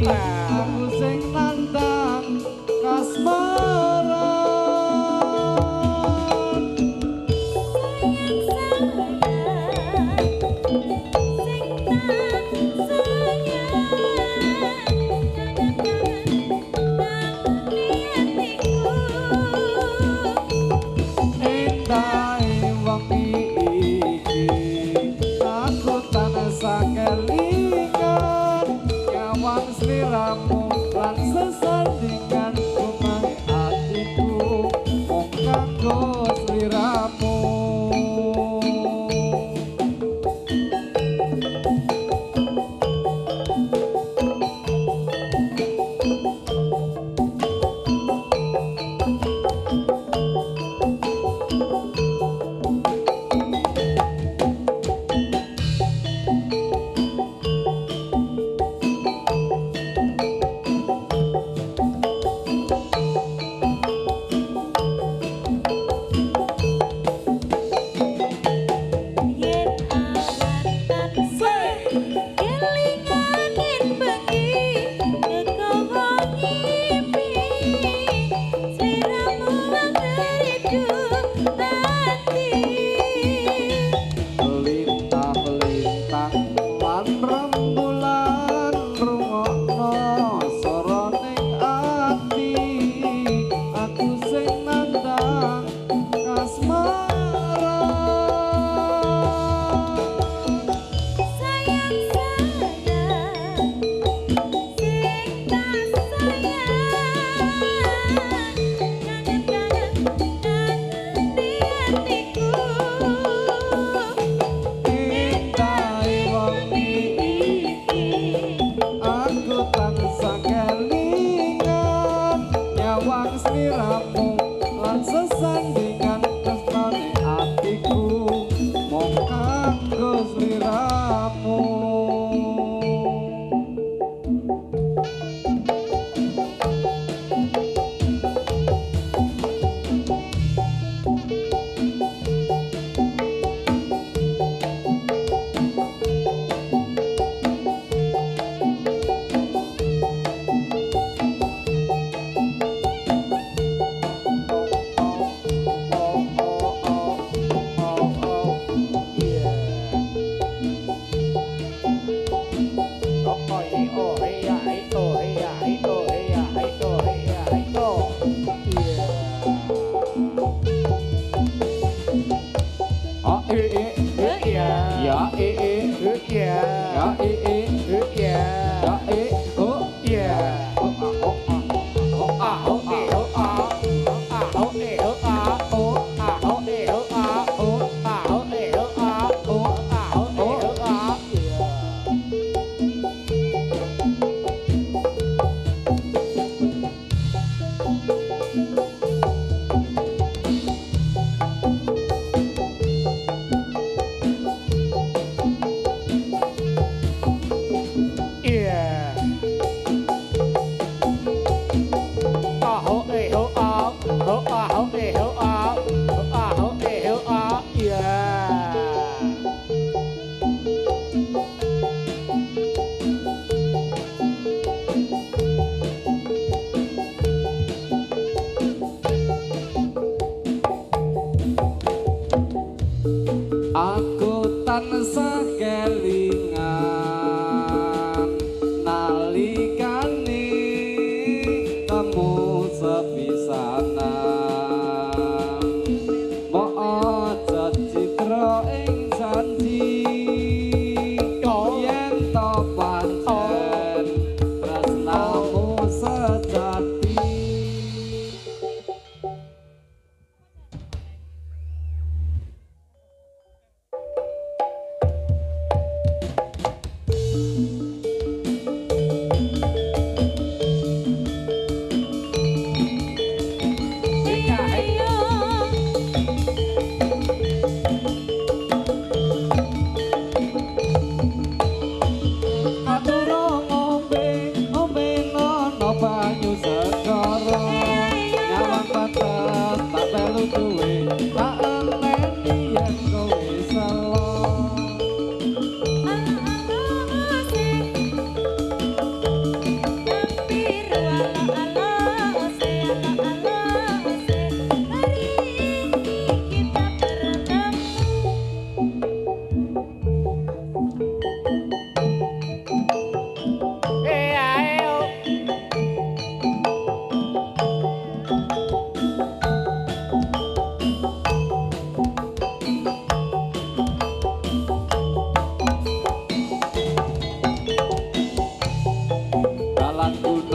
aku sing nandang kasmaran. Endahe wengi iki aku tansah kelingan nyawang sliramu lan sesandingan rumah hatiku mung kanggo sliramu.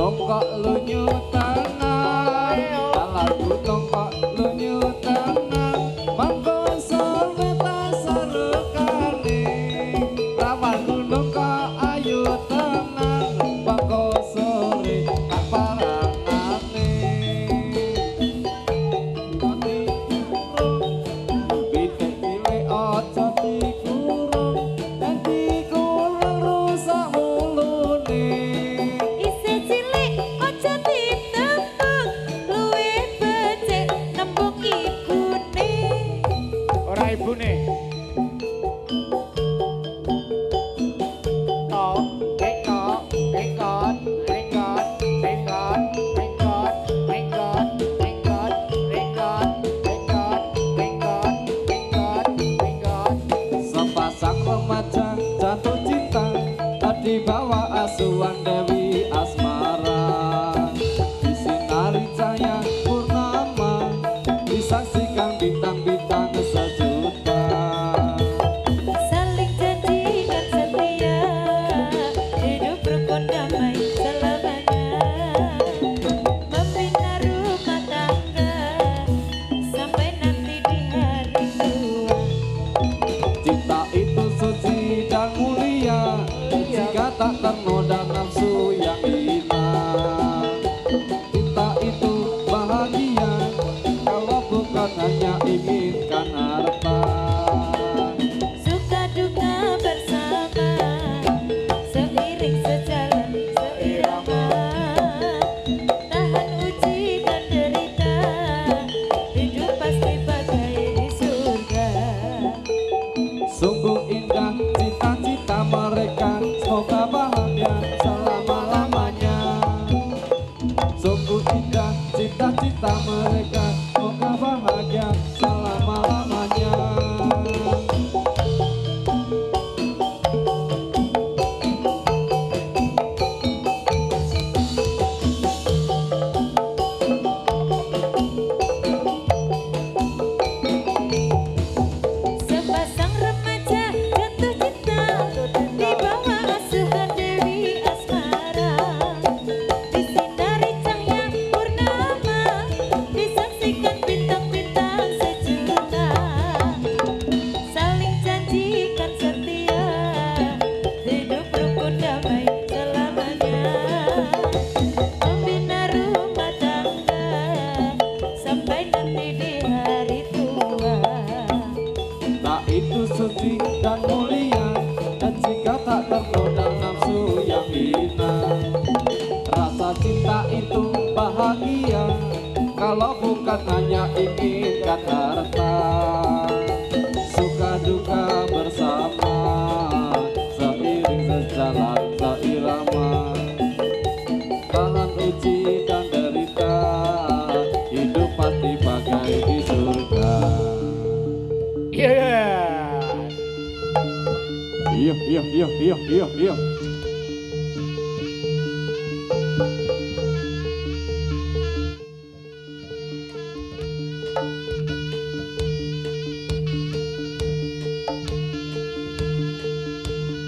tongkok lunyu tenang, lagu tongkok lunyu tenang, mangko sore tak sarukane, rawan gunung kok ayu tenang, mangko sore tak parangane. Pitik cilik aja dikurung, yen dikurung rusak mulune. Isih cilik aja ditembung, luwih becik nembung ibune. Ora ibune. Kok, kekok, kekot, rekot, rekot, rekot, rekot, rekot, rekot, rekot, rekot, rekot, rekot. Sepasang remaja jatuh cinta, tadi bawa asuhan Dewi Asmara. Disinari cahaya purnama, disaksikan bintang-bintang sejuta. Saling janjikan setia, hidup rukun damai selamanya. Membina rumah tangga, sampai nanti di hari tua. Cinta itu suci dan mulia, jika tak ternoda nafsu yang hina. Cinta itu bahagia, kalau bukan hanya inginkan harta. Suka duka bersama, seiring sejalan seirama. Tahan uji dan derita, hidup pasti bagai di surga. Sungguh indah cita-cita mereka, semoga bahagia selama-lamanya. Sungguh indah cita-cita mereka, semoga bahagia selama-lamanya. Sepasang remaja jatuh cinta, di bawah asuhan Dewi Asmara. Disinari cahaya purnama, disaksikan bintang-bintang sejuta. Saling janjikan setia, hidup rukun damai selamanya. Membina rumah tangga, sampai nanti di hari tua. Tak itu suci dan mulia, dan jika tak tergoda nafsu yang hina. Rasa cinta itu bahagia, kalau bukan hanya inginkan harta. Suka duka bersama, seiring sejalan seirama. Tahan uji dan derita, hidup pasti bagai di surga. Yeah. Iya.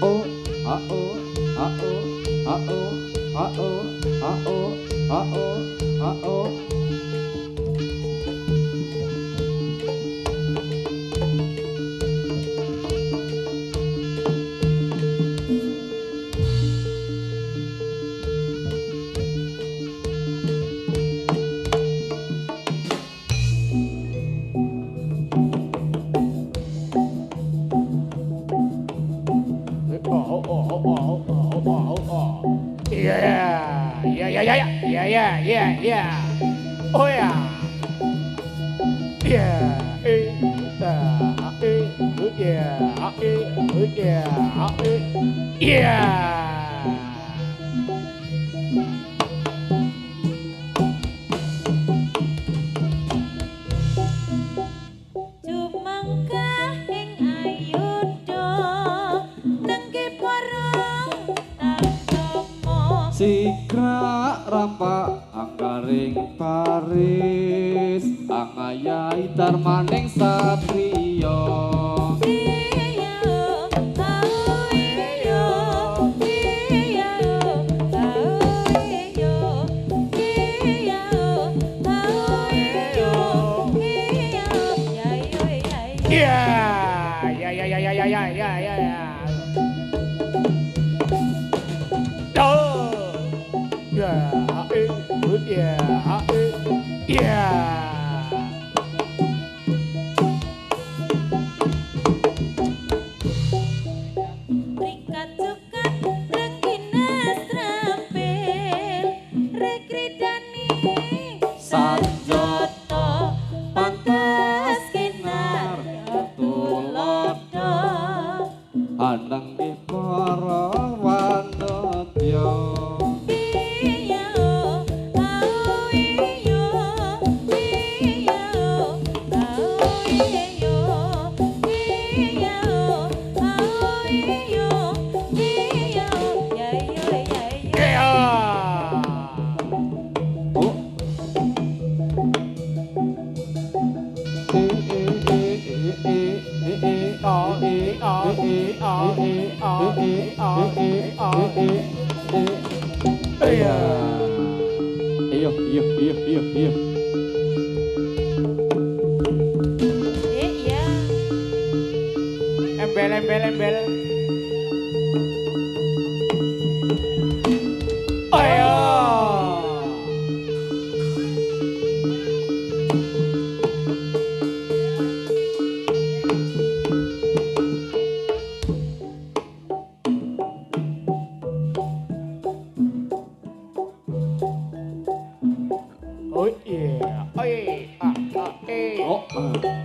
Oh, ah oh, ah oh, ah oh, ah oh, ah oh, ah oh, ah oh. Yeah. Oh ya. Yeah. Yeah. Cumangkah ing ayuda, nengke porong tanggomo. Sikrak rampak anggaring Paris, angayai darmaning satriya. Rikat cukat rekinas terampil rekridani Sanjata pantas kinar tulodo anang di para wanodya iya au iya iya au iya iya au iya iya ya iya ya iya oh iyo iyo iyo iyo iyo iya Embel, embel, embel. Ayo. Oh yeah, oh yeah, oh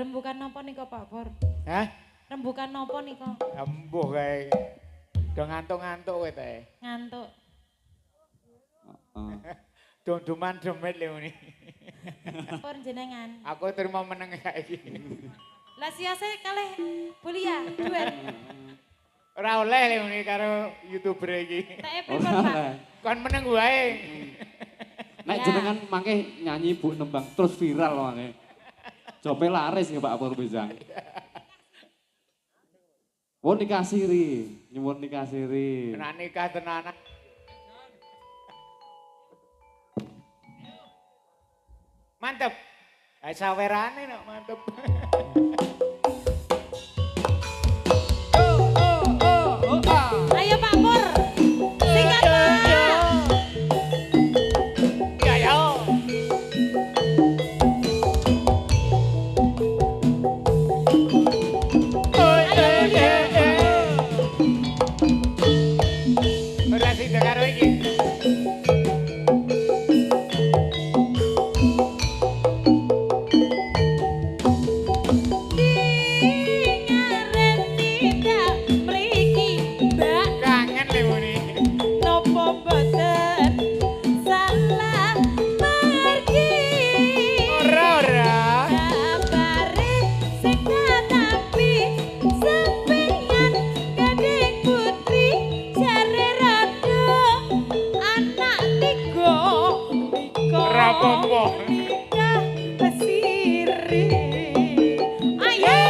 Rembukan napa nika Pak Pur? Hah? Rembukan napa nika? Embuh kae. Do ngantuk-ngantuk kowe teh. Ngantuk. Heeh. Dunduman demit lho ini. Pur jenengan. Aku terima meneng kayak Lah siase kalih Bulia duet. Ora oleh lho ini karo YouTuber iki. Tak pripun Pak? Kon meneng wae. Nek Ya. jenengan mangke nyanyi Bu nembang terus viral mangke. Jope laris nggih Pak Pur Bejang. Oh nikah siri, nyuwun nikah siri. Kena nikah tenanan. Mantep. Kayak sawerane no, mantep. Ayo Pak Pur. Singkat Pak. Ya ya. Ora sing karo iki. Ngaren tidak mriki Mbak. Kangen lho ini. Nopo mboten salah pergi. Ora. Kabare sing tapi sampeyan gading putri jare rada anak tiga Ora apa-apa. nikah pesiri. Ayo.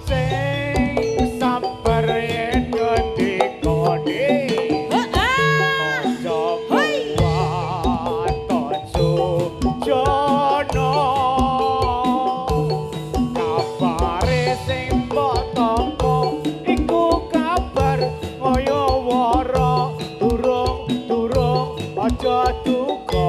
Sing sabar yen ngendikane. Heeh. Hoi. Kabare sing mbok tampa iku kabar kaya wara durung aja duka.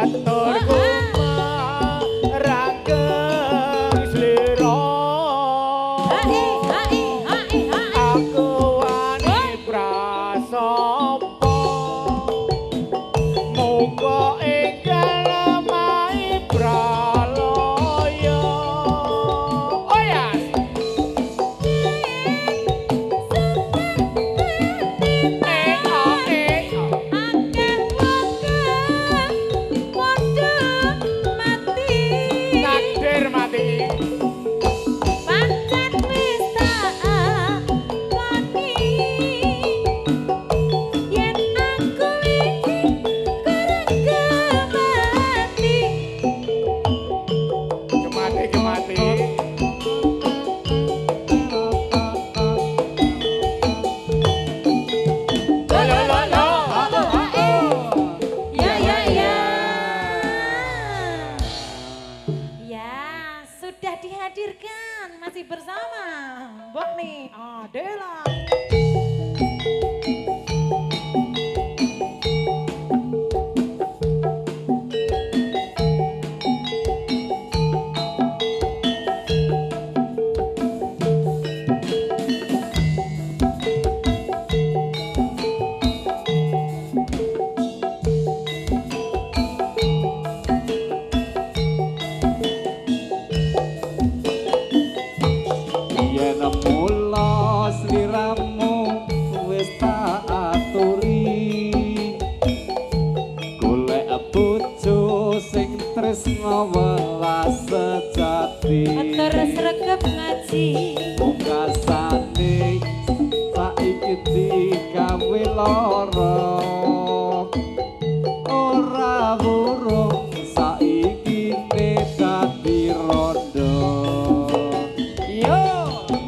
aturku rageng slira aku wani prasopo muga enggal lemai praloyo oh ya takdir mati kemati Sudah dihadirkan masih bersama Boni Adela. yen mula sliramu wis tak aturi golek bojo sing tresna welas sejati Terus regep ngaji mungkasane saiki digawe lara ora burung saiki dadi rondo yo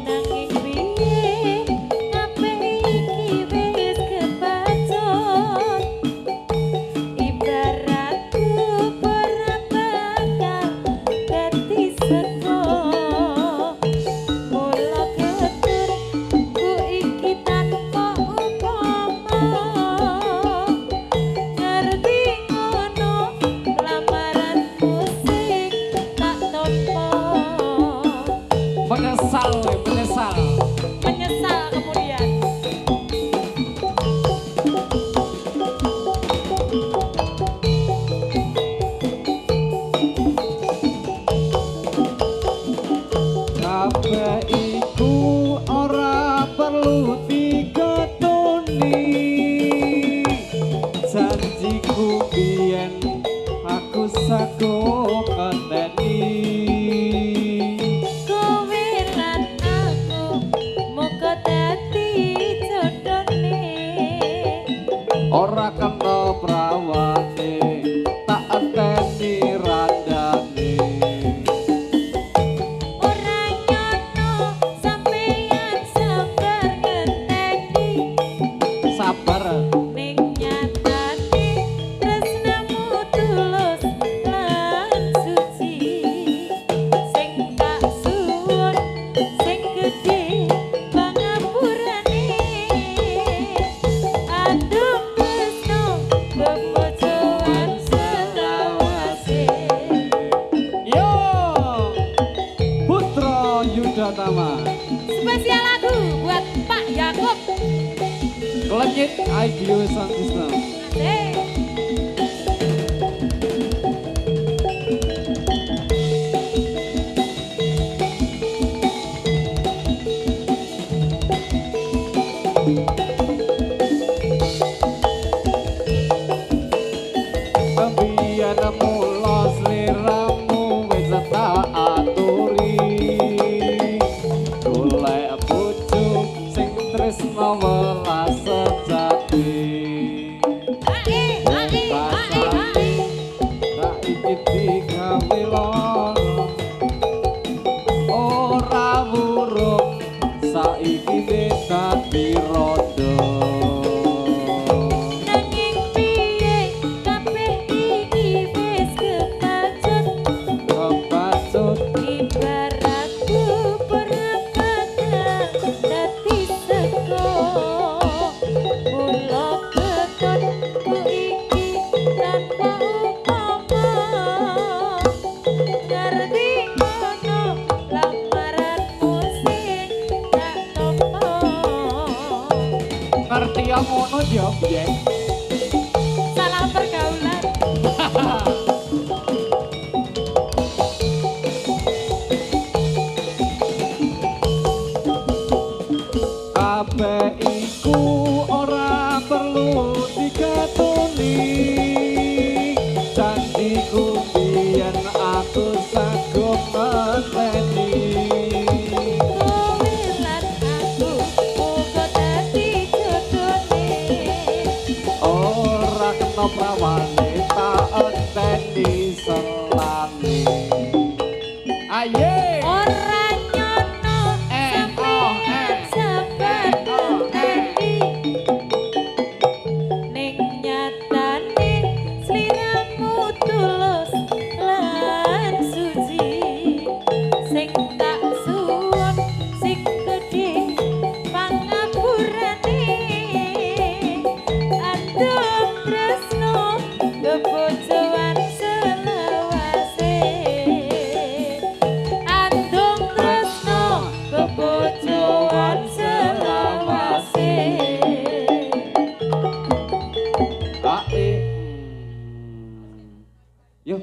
nanging piye kabeh iki wis kebacut ibaratku ora bakal dadi sego mula ketur ku iki tanpa upama ngerti ngono lamaranku sing tak tompo menyesal menyesal kemudian kabeh iku ora perlu digetuni janjiku biyen aku sago keneni kowe lan aku muga dadi jodhone ora kena prawane tak enteni randane ora nyono sampeyan sabar ngenteni sabar ning nyatane tresnamu tulus lan suci sing tak suwun sing gedhe pangapurane aduh tresno bepojoan selawase yo Putra Yudatama spesial lagu buat Pak Yakub Klenyit IDU Sound System Asik. Biyen mula sliramu wis tak aturi golek bojo sing tresna welas sejati bebojoan selawase andung tresno bebojoan selawase Ae. Yuk.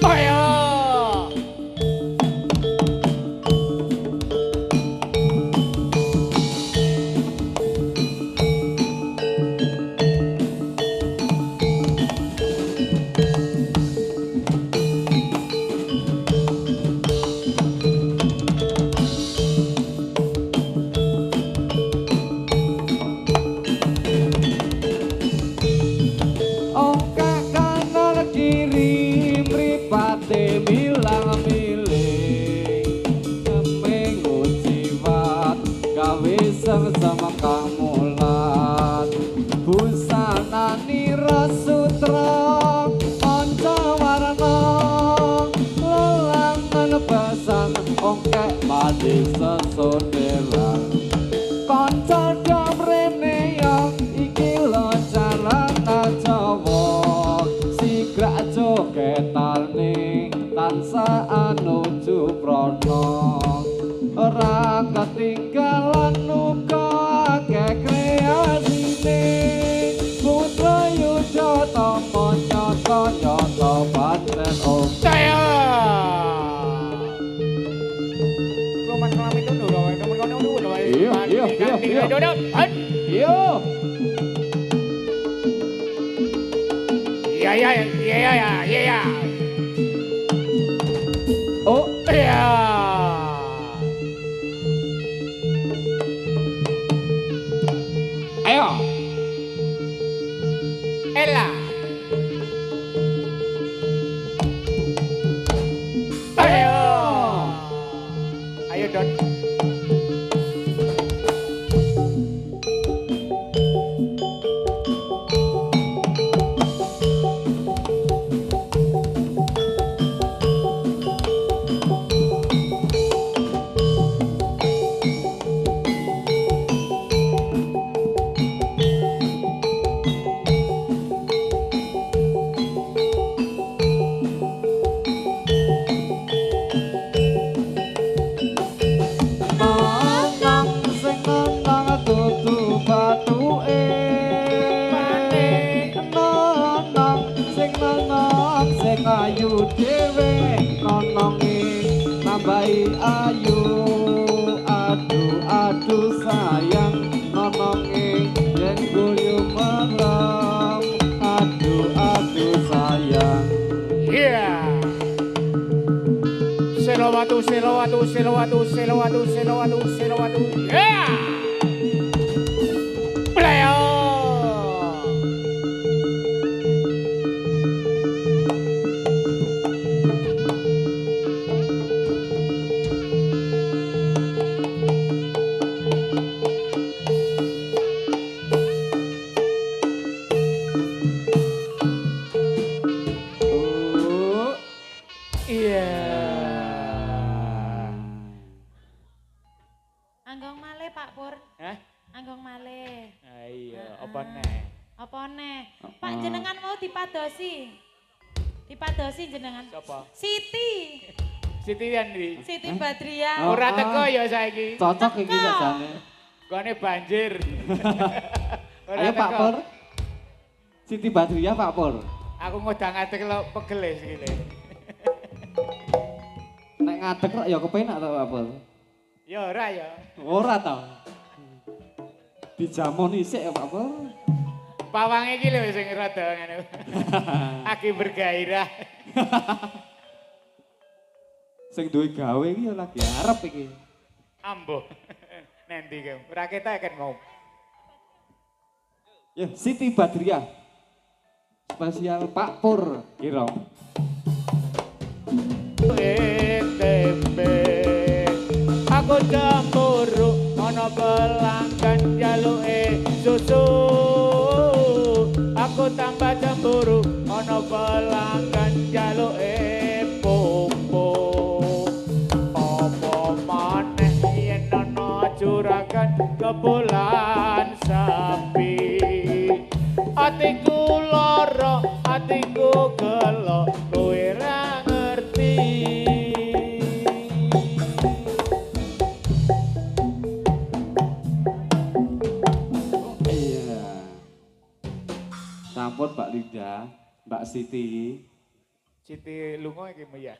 Ayo. Oke kanan kiri mripate bilang milih seminggu jiwat gawe sama kamulan busana nira sutra panca warna lelangan besan oke mati sesonderan kanca damrene yang iki lo jalan Jawa sigrak jogetane tansah anuju prana ora ketinggalan uga akeh kreasine putra yuda tama nyata paten om Saya. Roman kelamin dulu dong, temen kono dulu. Iya. Yo Iya. oh Iya. ayo Ella. Ayo. Ayo Don. ayu dhewe nonongi nambahi ayu aduh sayang nonongi yen guyu merem aduh sayang Yeah. Selawatu. Yeah. Playo. Anggong malih Pak Pur. Hah? Anggong malih. Iya, apa neh? Apa neh? Pak jenengan mau dipadosi. Dipadosi jenengan. Siapa? Siti. Siti Yandri. Siti Badriah. Oh. Ora teko ya saiki. cocok iki Teko. sajane Kone banjir. Ora ayo Pak teko. Pur Siti Badriah Pak Pur Aku ngudang ngadeg lo pegelis gile. nek ngadeg kok ya kepenak to Pak Pur Ya ora ya. ora to dijamon isik ya Pak Pur Pawange iki lho sing rada ngono. Aki bergairah. sing duwe gawe iki ya lagi arep iki Ambo. Nanti ke. Ora ketek mau. ya Siti Badriah spesial Pak Pur kira Tempe aku cemburu ana pelanggan jaluke susu aku tambah cemburu ana pelanggan jaluke popo apa maneh yen ana juragan kebolan Sampun Mbak Linda, Mbak Siti. Siti lunga iki ya.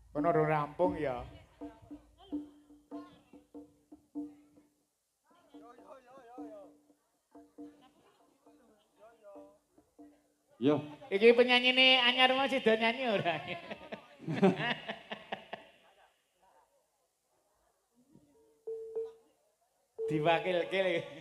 Kono ora rampung ya. Yo. Iki penyanyi ini anyar mau sida nyanyi ora? Diwakil-kil.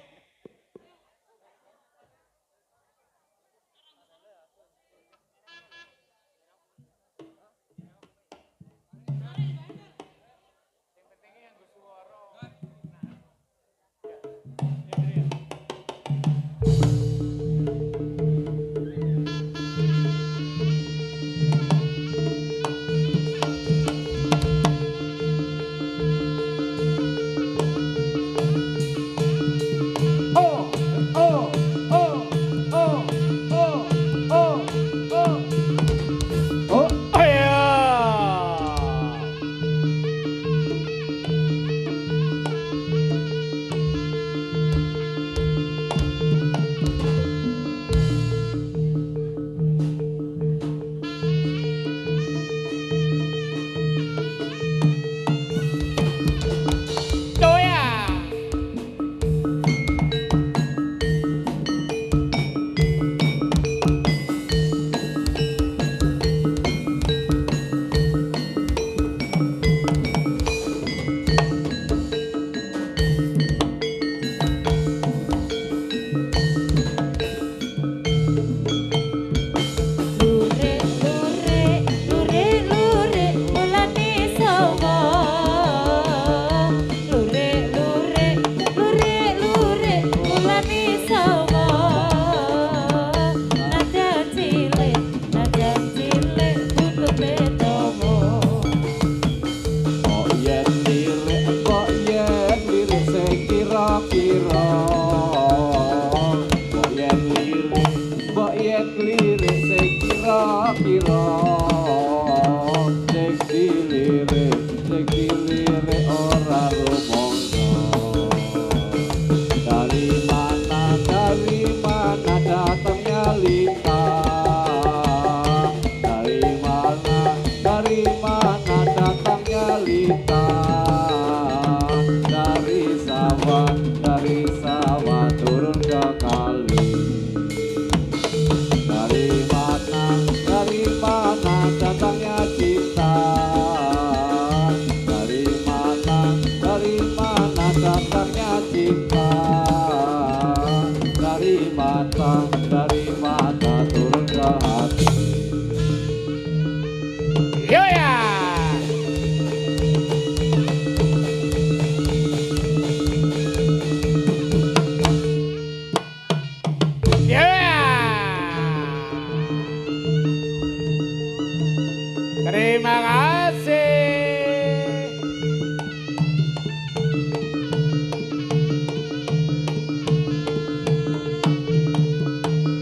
Terima kasih.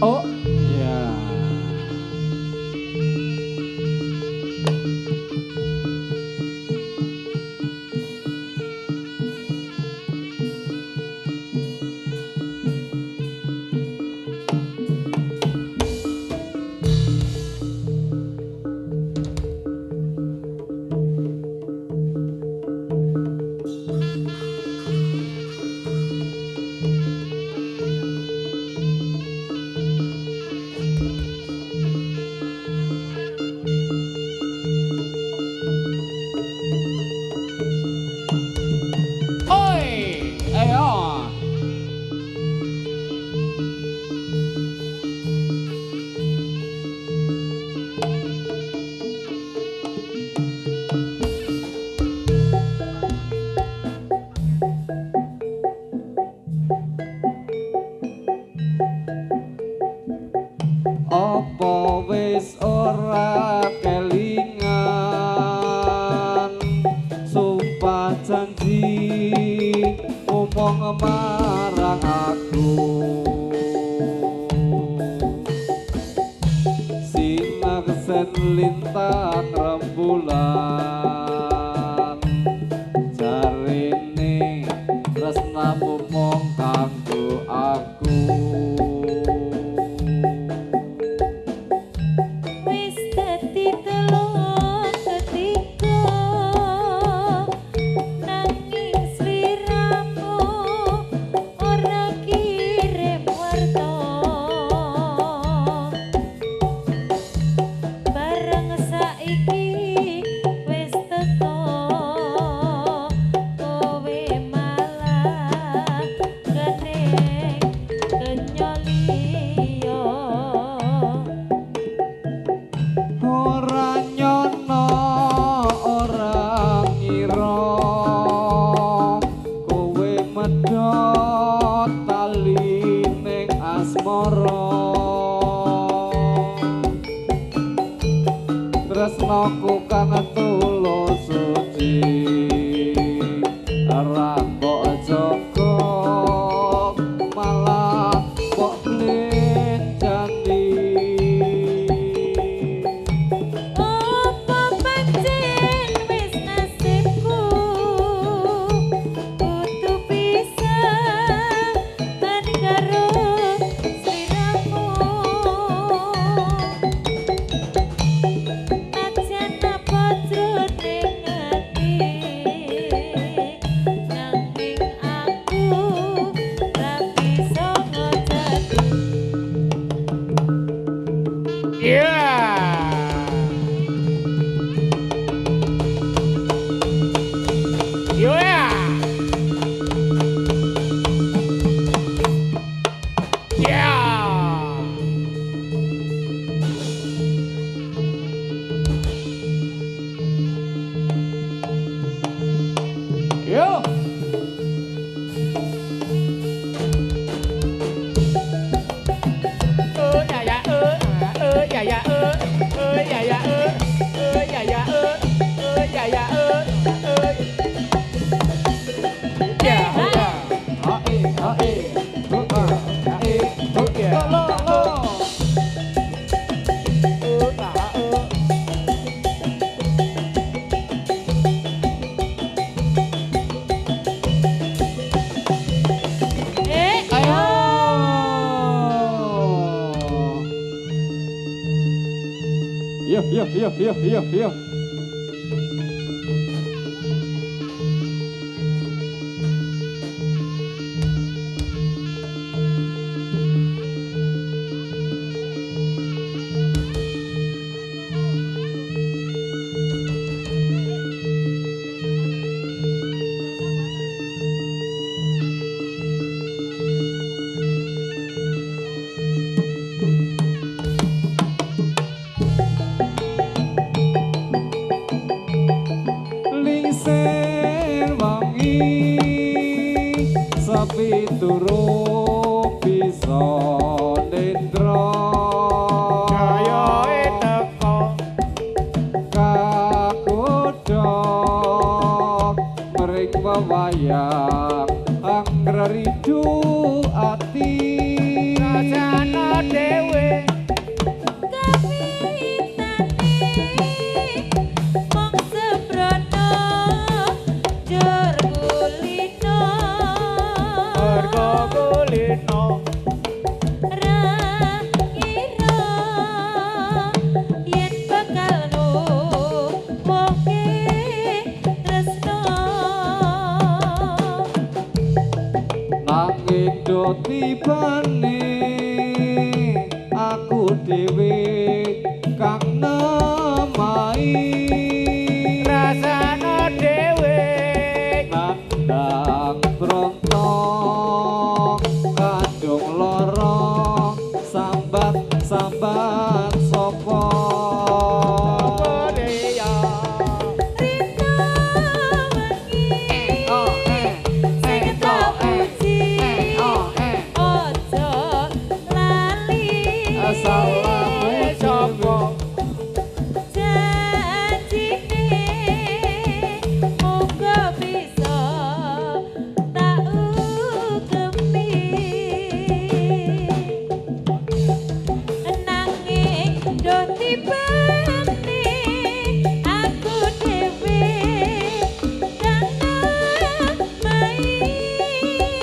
Oh, ya. Apa wis ora kelingan sumpah janji ngomong marang aku sinaksen lintang rembulan jarine tresnamu mung kanggo aku lara tresnaku kang tulus suci ora kok jaga malah kok blenjani Apa pancen wis nasibku kudu pisah ban karo sliramu Ajan apa jroning ati nanging aku ra bisa ngajati Yeah. Yeah. Yeah. yo Yeah, yeah, yeah, yeah, yeah, yeah, yeah, yeah, yeah, yeah, yeah, hae hae hae lo lo ayo yo lingsir wangi sapi turu bisa nendra Jaya teko kagodhok mring wayang angger ridu ati rasana dhewe mong sebrono jur kulino mergo kulino ra ngira yen bakal nuwuhke tresno nanging do tibane aku dhewe kang nemai rasana dhewe nandang brontok kadung lara sambat sapa ya rino wengi sing tak puji ojo lali salamu sapa janjine muga bisa tak ugemi nanging do tibane aku dhewe kang namai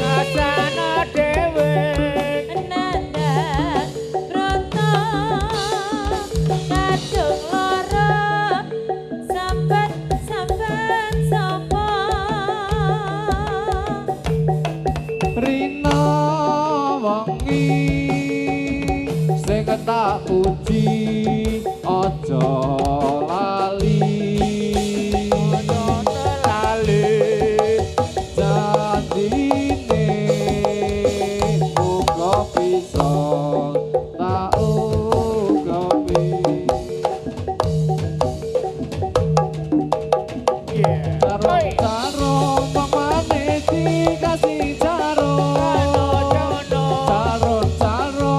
rasana dhewe nandang rontok kadung lara sambat sapa rina wangi sing tak puji aja lali ojo lali jadine muga bisa tak ugemi yeah caro pamane dikasih caro jono caro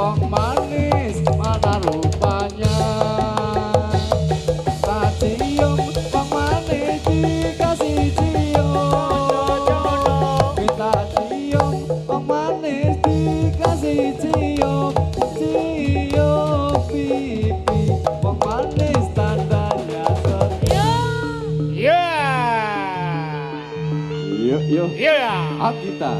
wong manis mana rupanya. Tak cium wong manis dikasih cium. Kita cium wong manis dikasih cium. Cium pipi wong manis tandanya setia. Yuk yuk ah kita.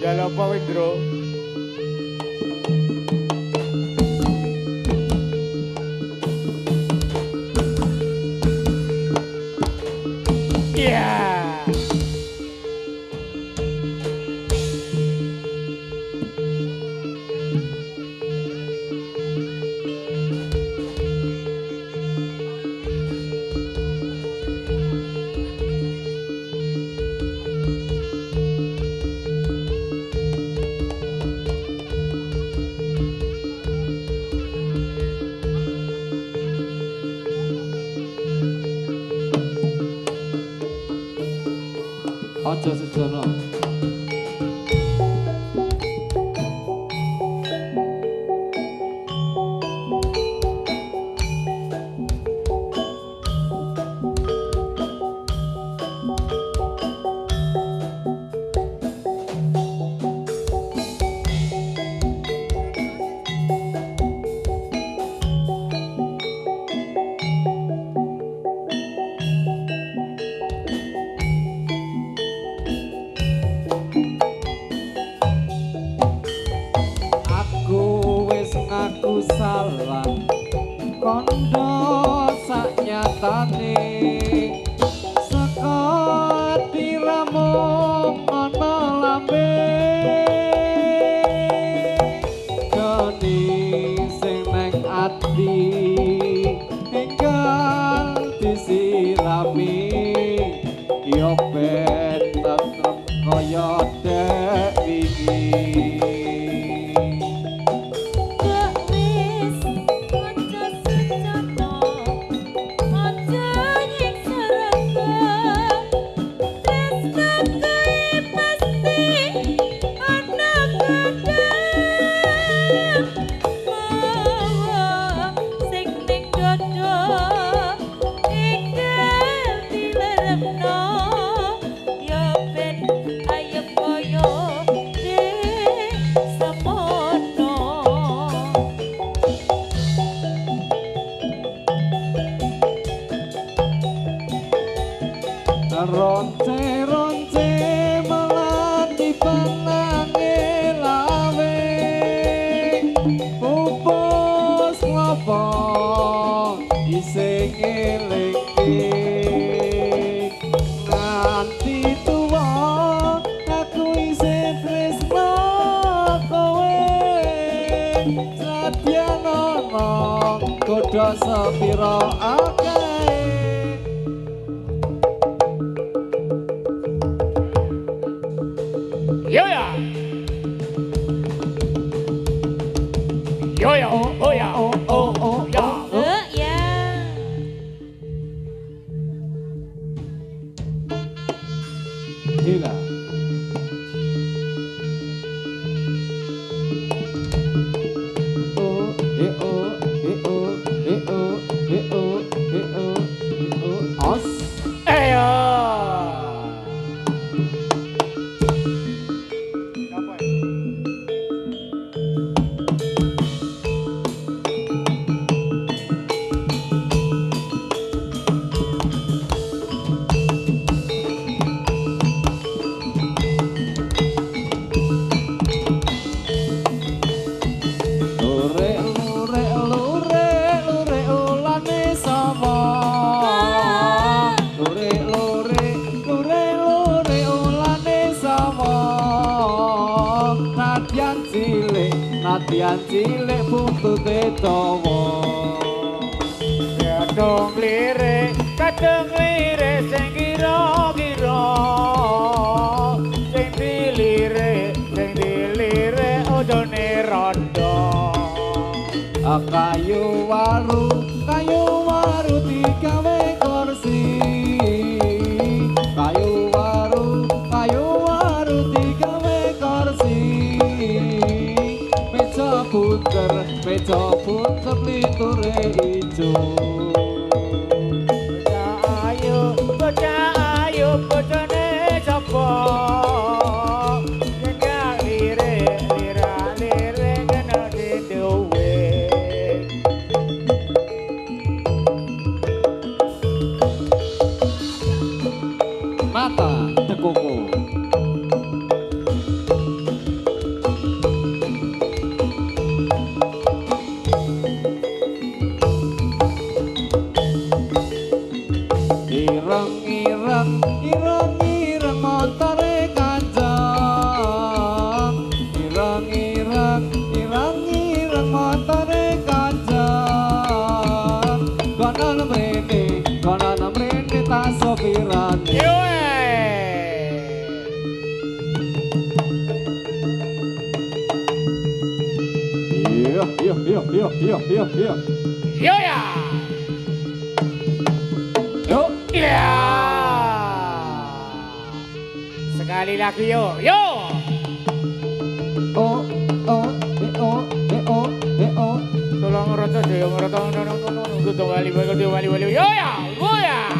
Jangan lupa withdraw. Aja sejono. Salah kondo saknyatane saka tiramu ana lambe joni sing nang ati tinggal disirami yo ben tetep kaya dek wingi. eling nganti tuwa aku isih tresno kowe sadyan ana godha sepira akeh Yo ya. Yo ya. Oh ya. Oh ya. Ya. gila os Ayo. lure lure lure lure ulane sama lure lure lure lure ulane sama nadyan cilik buntute dawa Kadung lirik sing kira-kira sing dilirik ojone rondo kayu waru digawe kursi kayu waru digawe kursi meja puter liture ijo bocah ayu bocone sapa yen lirik kena dhewe mata tekoko ireng montore kanjeng ireng montore kanjeng konon mrene tak sopiran yo ya Yuk. ya sekali lagi yo Oh. tolong ngeroto yo ngeroto no wali yo ya oh ya